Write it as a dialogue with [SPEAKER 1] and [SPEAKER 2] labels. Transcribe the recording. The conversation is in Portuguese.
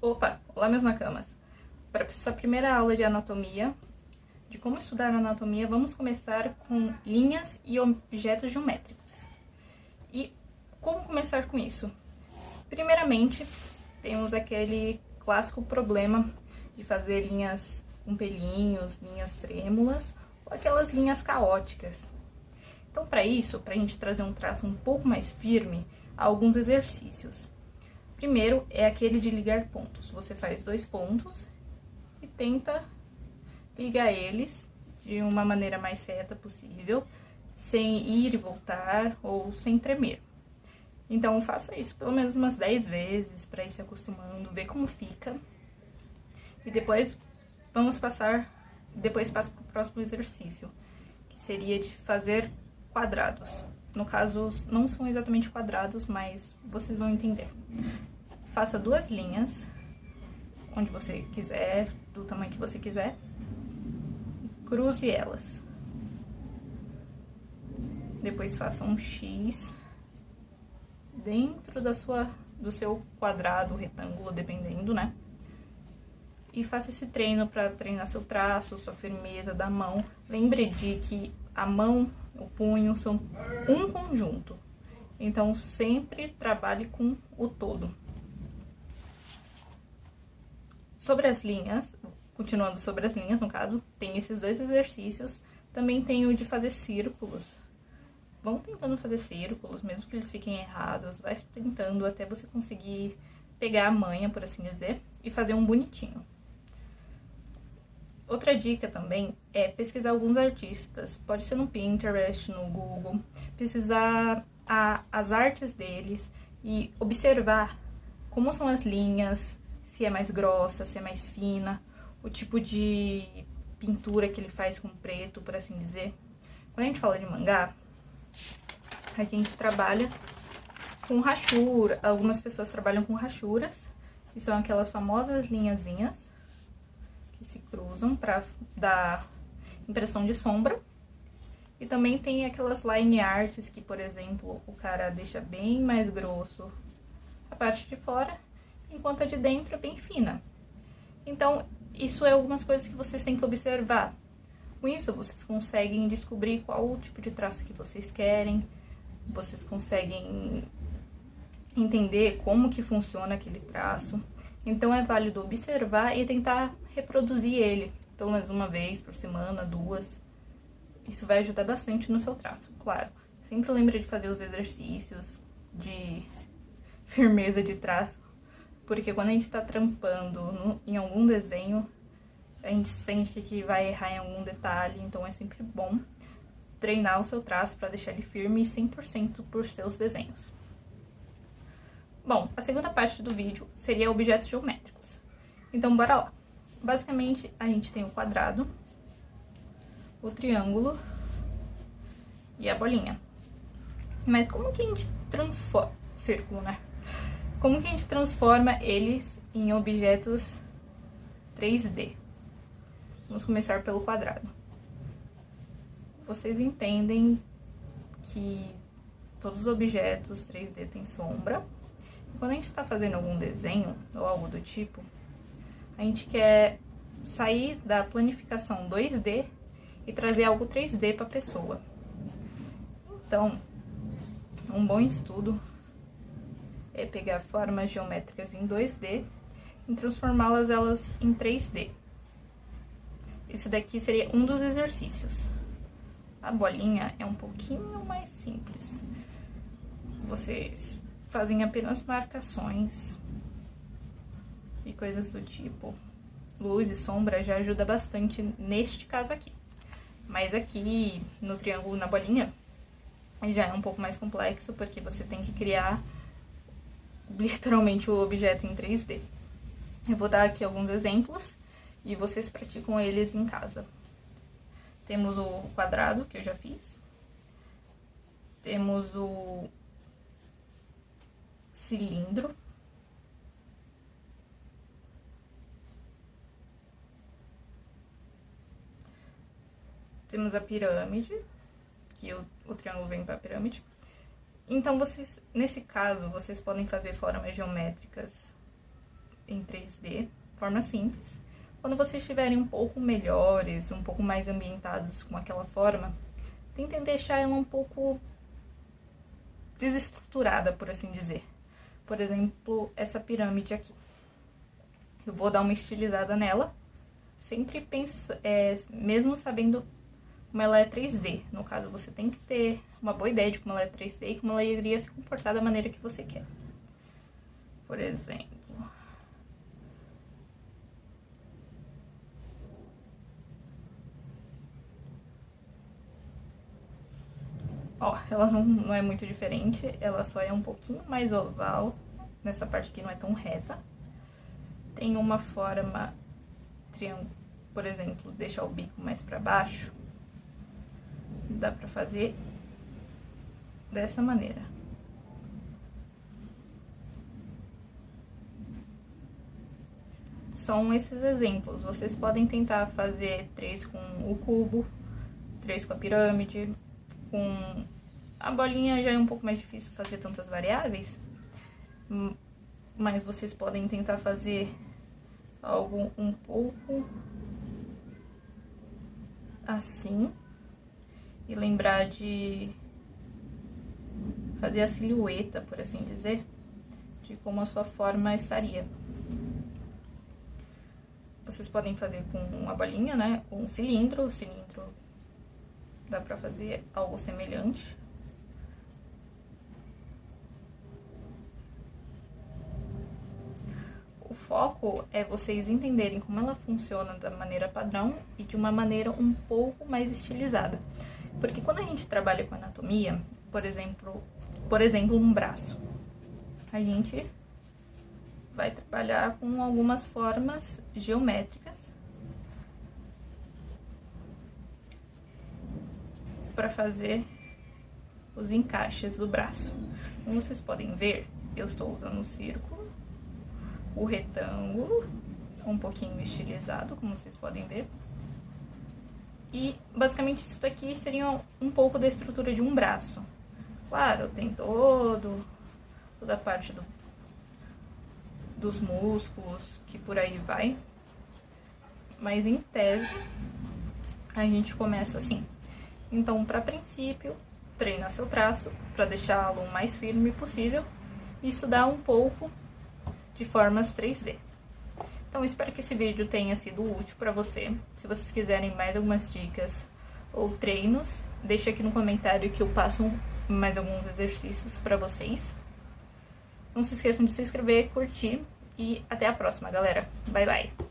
[SPEAKER 1] Opa, olá meus nakamas! Para essa primeira aula de anatomia, de como estudar anatomia, vamos começar com linhas e objetos geométricos. E como começar com isso? Primeiramente, temos aquele clássico problema de fazer linhas com pelinhos, linhas trêmulas, ou aquelas linhas caóticas. Então, para isso, para a gente trazer um traço um pouco mais firme, há alguns exercícios. Primeiro é aquele de ligar pontos. Você faz 2 pontos e tenta ligar eles de uma maneira mais reta possível, sem ir e voltar ou sem tremer. Então, faça isso pelo menos umas 10 vezes para ir se acostumando, ver como fica. E depois passa para o próximo exercício, que seria de fazer quadrados. No caso, não são exatamente quadrados, mas vocês vão entender. Faça 2 linhas, onde você quiser, do tamanho que você quiser. Cruze elas. Depois faça um X dentro do seu quadrado, retângulo, dependendo, né? E faça esse treino para treinar seu traço, sua firmeza da mão. Lembre de que a mão, o punho são um conjunto. Então, sempre trabalhe com o todo. Sobre as linhas, continuando sobre as linhas, no caso, tem esses 2 exercícios. Também tem o de fazer círculos. Vão tentando fazer círculos, mesmo que eles fiquem errados. Vai tentando até você conseguir pegar a manha, por assim dizer, e fazer um bonitinho. Outra dica também é pesquisar alguns artistas. Pode ser no Pinterest, no Google. Pesquisar as artes deles e observar como são as linhas, se é mais grossa, se é mais fina, o tipo de pintura que ele faz com preto, por assim dizer. Quando a gente fala de mangá, a gente trabalha com rachura. Algumas pessoas trabalham com rachuras, que são aquelas famosas linhazinhas que se cruzam para dar impressão de sombra. E também tem aquelas line arts que, por exemplo, o cara deixa bem mais grosso a parte de fora, enquanto a de dentro é bem fina. Então, isso é algumas coisas que vocês têm que observar. Com isso, vocês conseguem descobrir qual o tipo de traço que vocês querem, vocês conseguem entender como que funciona aquele traço. Então, é válido observar e tentar reproduzir ele, pelo menos uma vez por semana, 2. Isso vai ajudar bastante no seu traço, claro. Sempre lembre de fazer os exercícios de firmeza de traço, porque quando a gente tá trampando em algum desenho, a gente sente que vai errar em algum detalhe, então é sempre bom treinar o seu traço para deixar ele firme 100% por seus desenhos. Bom, a segunda parte do vídeo seria objetos geométricos. Então, bora lá. Basicamente, a gente tem o quadrado, o triângulo e a bolinha. Mas como que a gente transforma... Círculo, né? Como que a gente transforma eles em objetos 3D? Vamos começar pelo quadrado. Vocês entendem que todos os objetos 3D têm sombra. E quando a gente está fazendo algum desenho ou algo do tipo, a gente quer sair da planificação 2D e trazer algo 3D para a pessoa. Então, um bom estudo é pegar formas geométricas em 2D e transformá-las em 3D. Esse daqui seria um dos exercícios. A bolinha é um pouquinho mais simples. Vocês fazem apenas marcações e coisas do tipo. Luz e sombra já ajuda bastante neste caso aqui. Mas aqui, no triângulo, na bolinha, já é um pouco mais complexo, porque você tem que criar literalmente o objeto em 3D. Eu vou dar aqui alguns exemplos e vocês praticam eles em casa. Temos o quadrado, que eu já fiz. Temos o cilindro. Temos a pirâmide, que o triângulo vem para a pirâmide. Então, nesse caso, vocês podem fazer formas geométricas em 3D, forma simples. Quando vocês estiverem um pouco melhores, um pouco mais ambientados com aquela forma, tentem deixar ela um pouco desestruturada, por assim dizer. Por exemplo, essa pirâmide aqui. Eu vou dar uma estilizada nela, sempre mesmo sabendo como ela é 3D. No caso, você tem que ter uma boa ideia de como ela é 3D e como ela iria se comportar da maneira que você quer. Por exemplo... Ó, ela não é muito diferente, ela só é um pouquinho mais oval. Nessa parte aqui não é tão reta. Tem uma forma triângulo, por exemplo, deixar o bico mais pra baixo. Dá pra fazer dessa maneira. São esses exemplos. Vocês podem tentar fazer 3 com o cubo, 3 com a pirâmide, com a bolinha já é um pouco mais difícil fazer tantas variáveis, mas vocês podem tentar fazer algo um pouco assim e lembrar de fazer a silhueta, por assim dizer, de como a sua forma estaria. Vocês podem fazer com uma bolinha, né, com um cilindro. O cilindro dá pra fazer algo semelhante. O foco é vocês entenderem como ela funciona da maneira padrão e de uma maneira um pouco mais estilizada. Porque quando a gente trabalha com anatomia, por exemplo um braço, a gente vai trabalhar com algumas formas geométricas para fazer os encaixes do braço. Como vocês podem ver, eu estou usando o círculo, o retângulo, um pouquinho estilizado, como vocês podem ver. E basicamente isso daqui seria um pouco da estrutura de um braço. Claro, tem toda a parte dos músculos, que por aí vai. Mas em tese, a gente começa assim. Então, para princípio, treina seu traço para deixá-lo o mais firme possível e estudar um pouco de formas 3D. Então, espero que esse vídeo tenha sido útil para você. Se vocês quiserem mais algumas dicas ou treinos, deixe aqui no comentário que eu passo mais alguns exercícios para vocês. Não se esqueçam de se inscrever, curtir e até a próxima, galera. Bye, bye!